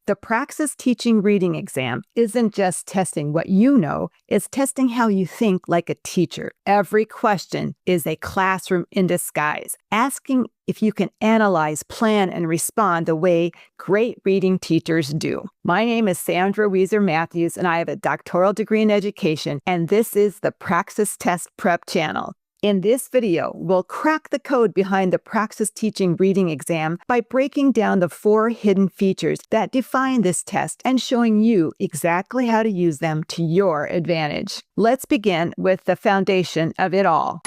The Praxis Teaching Reading exam isn't just testing what you know, it's testing how you think like a teacher. Every question is a classroom in disguise, asking if you can analyze, plan, and respond the way great reading teachers do. My name is Sandra Matthews, and I have a doctoral degree in education, and this is the Praxis Test Prep channel. In this video, we'll crack the code behind the Praxis Teaching Reading exam by breaking down the 4 hidden features that define this test and showing you exactly how to use them to your advantage. Let's begin with the foundation of it all.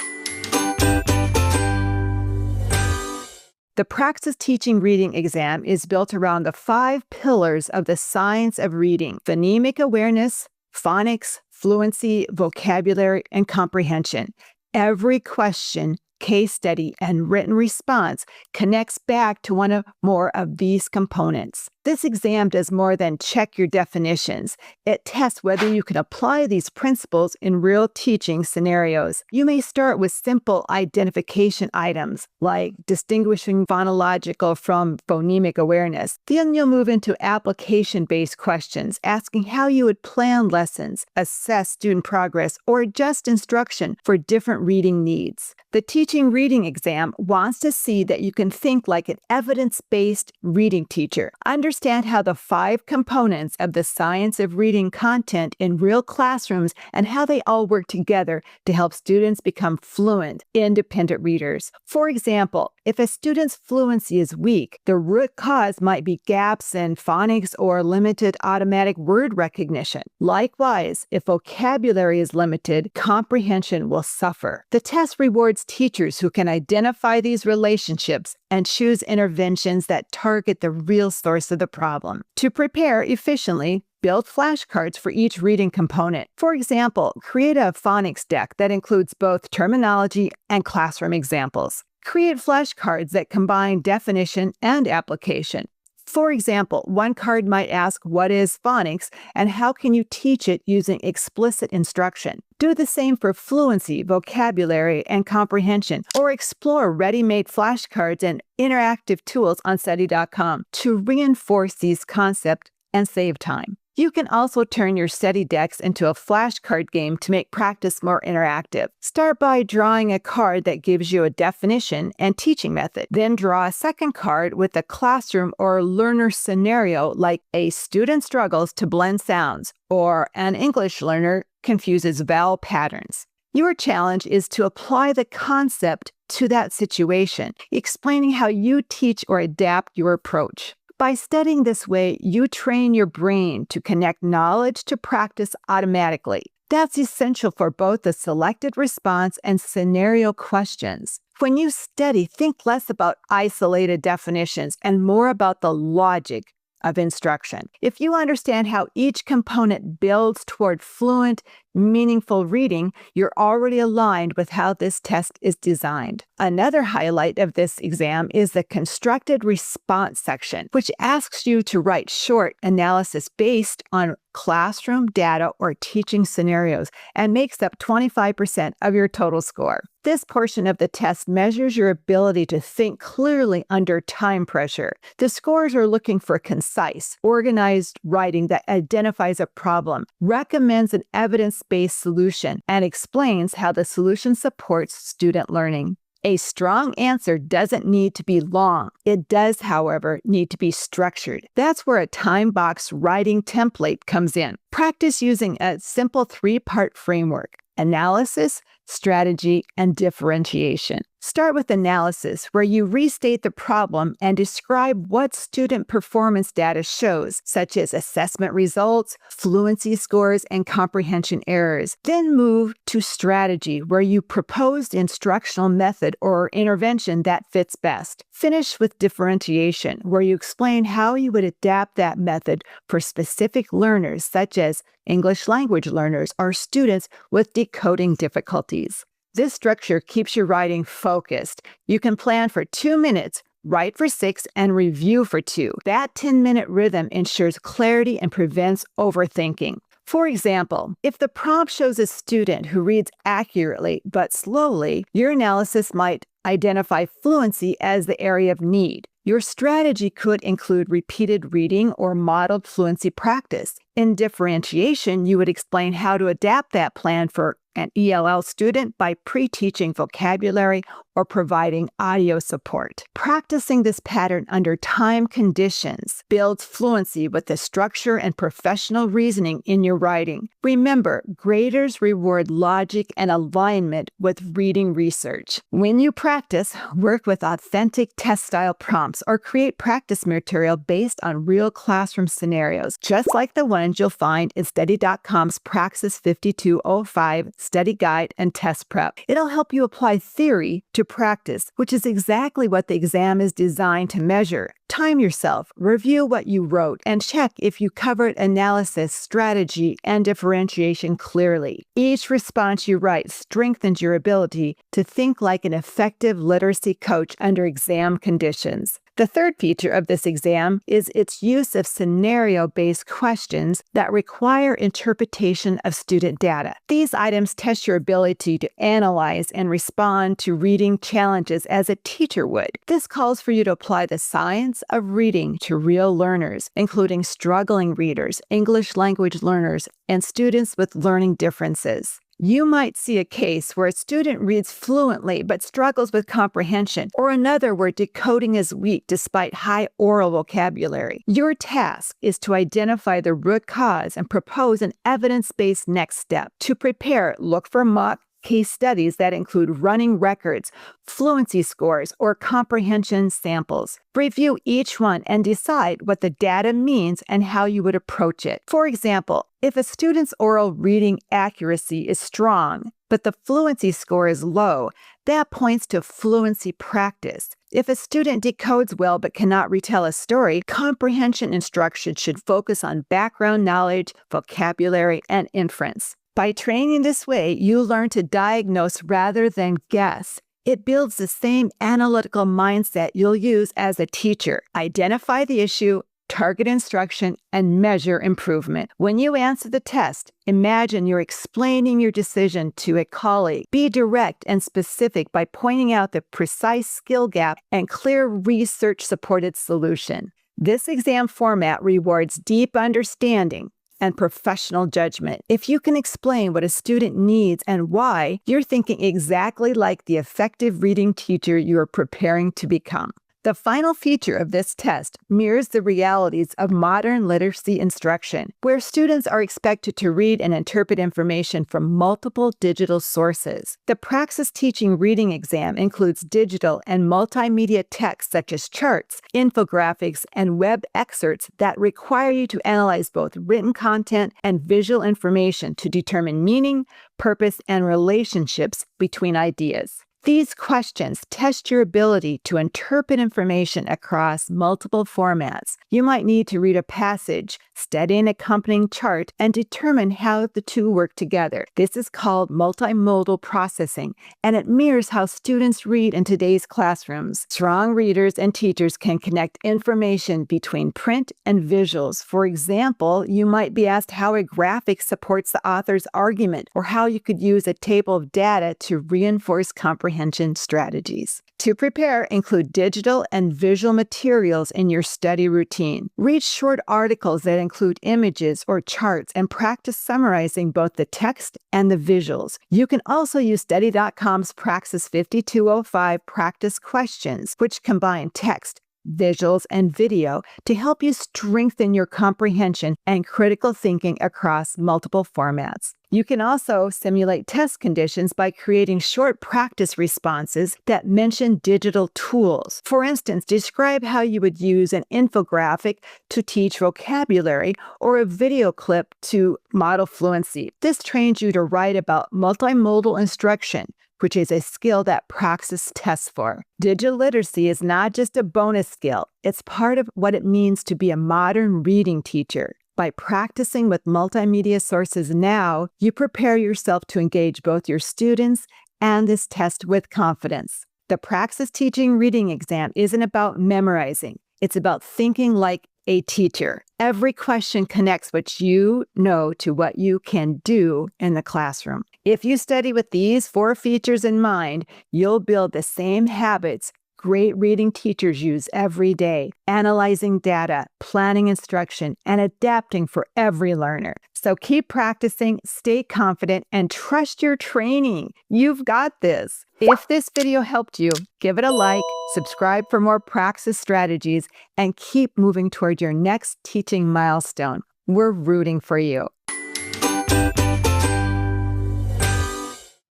The Praxis Teaching Reading exam is built around the 5 pillars of the science of reading: phonemic awareness, phonics, fluency, vocabulary, and comprehension. Every question, case study, and written response connects back to one or more of these components. This exam does more than check your definitions. It tests whether you can apply these principles in real teaching scenarios. You may start with simple identification items like distinguishing phonological from phonemic awareness. Then you'll move into application-based questions, asking how you would plan lessons, assess student progress, or adjust instruction for different reading needs. The Teaching Reading exam wants to see that you can think like an evidence-based reading teacher. Understand how the 5 components of the science of reading content in real classrooms and how they all work together to help students become fluent, independent readers. For example, if a student's fluency is weak, the root cause might be gaps in phonics or limited automatic word recognition. Likewise, if vocabulary is limited, comprehension will suffer. The test rewards teachers who can identify these relationships and choose interventions that target the real source of the problem. To prepare efficiently, build flashcards for each reading component. For example, create a phonics deck that includes both terminology and classroom examples. Create flashcards that combine definition and application. For example, one card might ask, what is phonics and how can you teach it using explicit instruction? Do the same for fluency, vocabulary, and comprehension, or explore ready-made flashcards and interactive tools on study.com to reinforce these concepts and save time. You can also turn your study decks into a flashcard game to make practice more interactive. Start by drawing a card that gives you a definition and teaching method. Then draw a second card with a classroom or learner scenario, like a student struggles to blend sounds or an English learner confuses vowel patterns. Your challenge is to apply the concept to that situation, explaining how you teach or adapt your approach. By studying this way, you train your brain to connect knowledge to practice automatically. That's essential for both the selected response and scenario questions. When you study, think less about isolated definitions and more about the logic of instruction. If you understand how each component builds toward fluent, meaningful reading, you're already aligned with how this test is designed. Another highlight of this exam is the constructed response section, which asks you to write short analysis based on classroom data or teaching scenarios and makes up 25% of your total score. This portion of the test measures your ability to think clearly under time pressure. The scores are looking for concise, organized writing that identifies a problem, recommends an evidence-based solution, and explains how the solution supports student learning. A strong answer doesn't need to be long. It does, however, need to be structured. That's where a time-box writing template comes in. Practice using a simple 3-part framework: analysis, strategy, and differentiation. Start with analysis, where you restate the problem and describe what student performance data shows, such as assessment results, fluency scores, and comprehension errors. Then move to strategy, where you propose the instructional method or intervention that fits best. Finish with differentiation, where you explain how you would adapt that method for specific learners, such as English language learners or students with decoding difficulties. This structure keeps your writing focused. You can plan for 2 minutes, write for 6, and review for 2. That 10-minute rhythm ensures clarity and prevents overthinking. For example, if the prompt shows a student who reads accurately but slowly, your analysis might identify fluency as the area of need. Your strategy could include repeated reading or modeled fluency practice. In differentiation, you would explain how to adapt that plan for an ELL student by pre-teaching vocabulary or providing audio support. Practicing this pattern under time conditions builds fluency with the structure and professional reasoning in your writing. Remember, graders reward logic and alignment with reading research. When you practice, work with authentic test-style prompts or create practice material based on real classroom scenarios, just like the ones you'll find in Study.com's Praxis 5205 study guide and test prep. It'll help you apply theory to practice, which is exactly what the exam is designed to measure. Time yourself, review what you wrote, and check if you covered analysis, strategy, and differentiation clearly. Each response you write strengthens your ability to think like an effective literacy coach under exam conditions. The third feature of this exam is its use of scenario-based questions that require interpretation of student data. These items test your ability to analyze and respond to reading challenges as a teacher would. This calls for you to apply the science of reading to real learners, including struggling readers, English language learners, and students with learning differences. You might see a case where a student reads fluently but struggles with comprehension, or another where decoding is weak despite high oral vocabulary. Your task is to identify the root cause and propose an evidence-based next step. To prepare, look for mock case studies that include running records, fluency scores, or comprehension samples. Review each one and decide what the data means and how you would approach it. For example, if a student's oral reading accuracy is strong, but the fluency score is low, that points to fluency practice. If a student decodes well but cannot retell a story, comprehension instruction should focus on background knowledge, vocabulary, and inference. By training this way, you learn to diagnose rather than guess. It builds the same analytical mindset you'll use as a teacher. Identify the issue, target instruction, and measure improvement. When you answer the test, imagine you're explaining your decision to a colleague. Be direct and specific by pointing out the precise skill gap and clear research-supported solution. This exam format rewards deep understanding and professional judgment. If you can explain what a student needs and why, you're thinking exactly like the effective reading teacher you're preparing to become. The final feature of this test mirrors the realities of modern literacy instruction, where students are expected to read and interpret information from multiple digital sources. The Praxis Teaching Reading exam includes digital and multimedia text such as charts, infographics, and web excerpts that require you to analyze both written content and visual information to determine meaning, purpose, and relationships between ideas. These questions test your ability to interpret information across multiple formats. You might need to read a passage, study an accompanying chart, and determine how the two work together. This is called multimodal processing, and it mirrors how students read in today's classrooms. Strong readers and teachers can connect information between print and visuals. For example, you might be asked how a graphic supports the author's argument, or how you could use a table of data to reinforce comprehension strategies. To prepare, include digital and visual materials in your study routine. Read short articles that include images or charts and practice summarizing both the text and the visuals. You can also use Study.com's Praxis 5205 practice questions, which combine text, visuals, and video to help you strengthen your comprehension and critical thinking across multiple formats. You can also simulate test conditions by creating short practice responses that mention digital tools. For instance, describe how you would use an infographic to teach vocabulary or a video clip to model fluency. This trains you to write about multimodal instruction, which is a skill that Praxis tests for. Digital literacy is not just a bonus skill, it's part of what it means to be a modern reading teacher. By practicing with multimedia sources now, you prepare yourself to engage both your students and this test with confidence. The Praxis Teaching Reading exam isn't about memorizing, it's about thinking like a teacher. Every question connects what you know to what you can do in the classroom. If you study with these 4 features in mind, you'll build the same habits, great reading teachers use every day, analyzing data, planning instruction, and adapting for every learner. So keep practicing, stay confident, and trust your training. You've got this. If this video helped you, give it a like, subscribe for more Praxis strategies, and keep moving toward your next teaching milestone. We're rooting for you.